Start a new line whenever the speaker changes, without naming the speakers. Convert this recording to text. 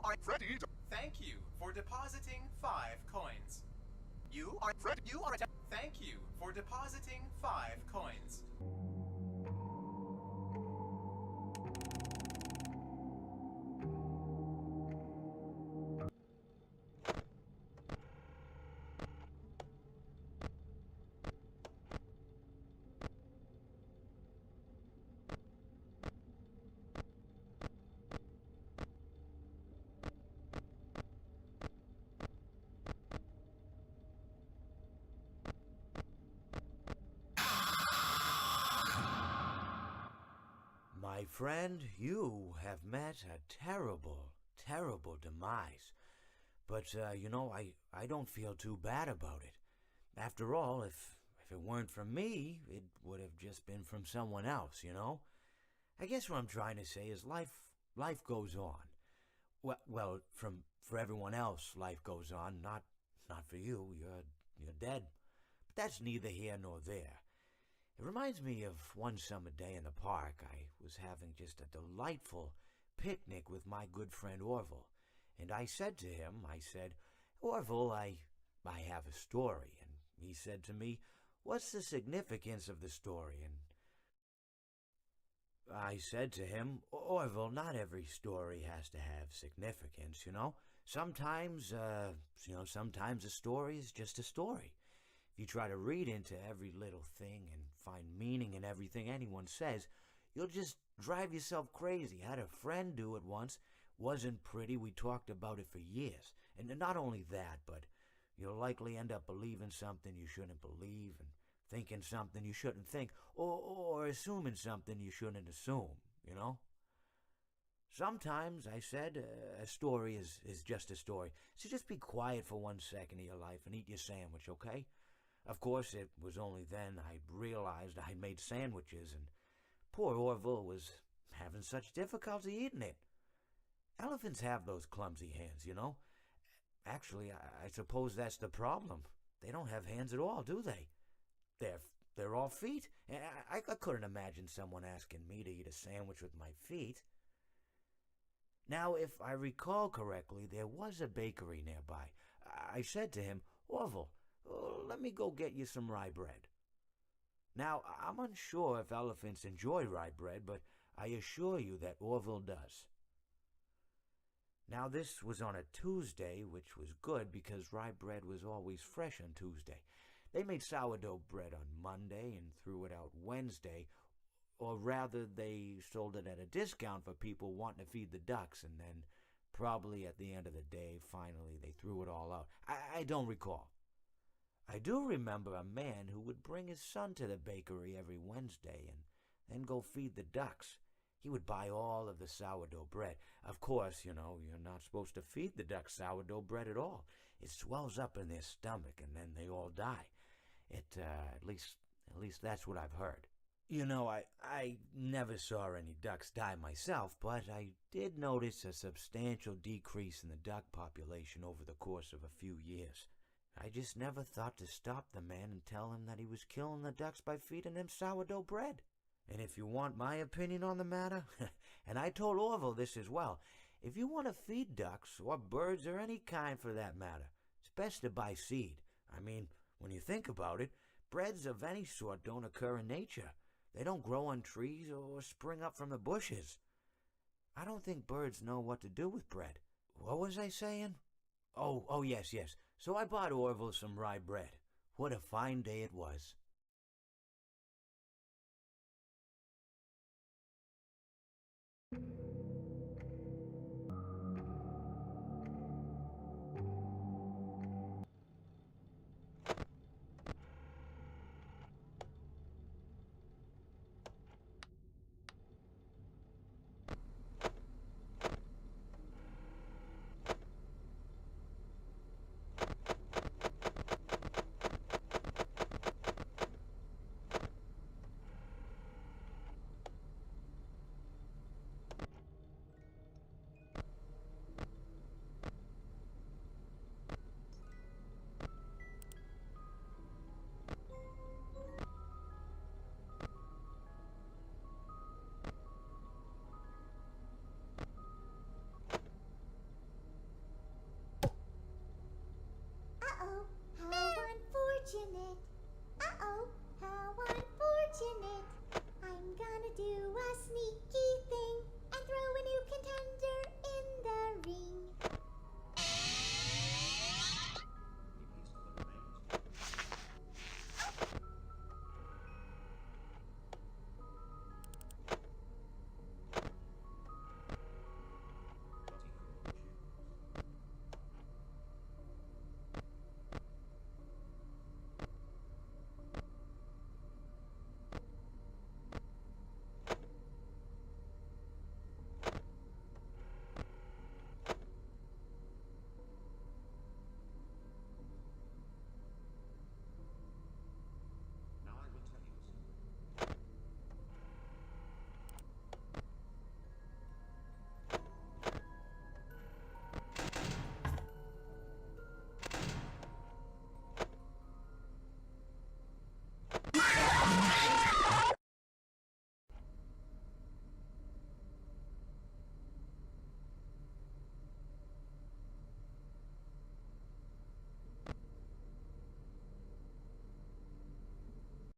are ready to...
Thank you for depositing 5 coins.
You are ready. You are...
Thank you for depositing 5 coins.
My friend, you have met a terrible, terrible demise. But, I don't feel too bad about it. After all, if it weren't from me, it would have just been from someone else, you know? I guess what I'm trying to say is life goes on. Well, for everyone else, life goes on, not for you. You're dead. But that's neither here nor there. It reminds me of one summer day in the park. I was having just a delightful picnic with my good friend Orville. And I said to him, Orville, I have a story. And he said to me, what's the significance of the story? And I said to him, Orville, not every story has to have significance, you know? Sometimes a story is just a story. If you try to read into every little thing and find meaning in everything anyone says, you'll just drive yourself crazy. I had a friend do it once. Wasn't pretty. We talked about it for years. And not only that, but you'll likely end up believing something you shouldn't believe and thinking something you shouldn't think, or assuming something you shouldn't assume, you know? Sometimes, I said, a story is just a story. So just be quiet for 1 second of your life and eat your sandwich, okay? Of course, it was only then I realized I made sandwiches, and poor Orville was having such difficulty eating it. Elephants have those clumsy hands, you know? Actually, I suppose that's the problem. They don't have hands at all, do they? They're all feet. I couldn't imagine someone asking me to eat a sandwich with my feet. Now, if I recall correctly, there was a bakery nearby. I said to him, Orville, let me go get you some rye bread. Now, I'm unsure if elephants enjoy rye bread, but I assure you that Orville does. Now, this was on a Tuesday, which was good because rye bread was always fresh on Tuesday. They made sourdough bread on Monday and threw it out Wednesday, or rather, they sold it at a discount for people wanting to feed the ducks, and then probably at the end of the day, finally, they threw it all out. I don't recall. I do remember a man who would bring his son to the bakery every Wednesday and then go feed the ducks. He would buy all of the sourdough bread. Of course, you're not supposed to feed the ducks sourdough bread at all. It swells up in their stomach and then they all die. At least that's what I've heard. I never saw any ducks die myself, but I did notice a substantial decrease in the duck population over the course of a few years. I just never thought to stop the man and tell him that he was killing the ducks by feeding them sourdough bread. And if you want my opinion on the matter, and I told Orville this as well, if you want to feed ducks, or birds, or any kind for that matter, it's best to buy seed. I mean, when you think about it, breads of any sort don't occur in nature. They don't grow on trees or spring up from the bushes. I don't think birds know what to do with bread. What was I saying? Oh, yes. So I bought Orville some rye bread. What a fine day it was.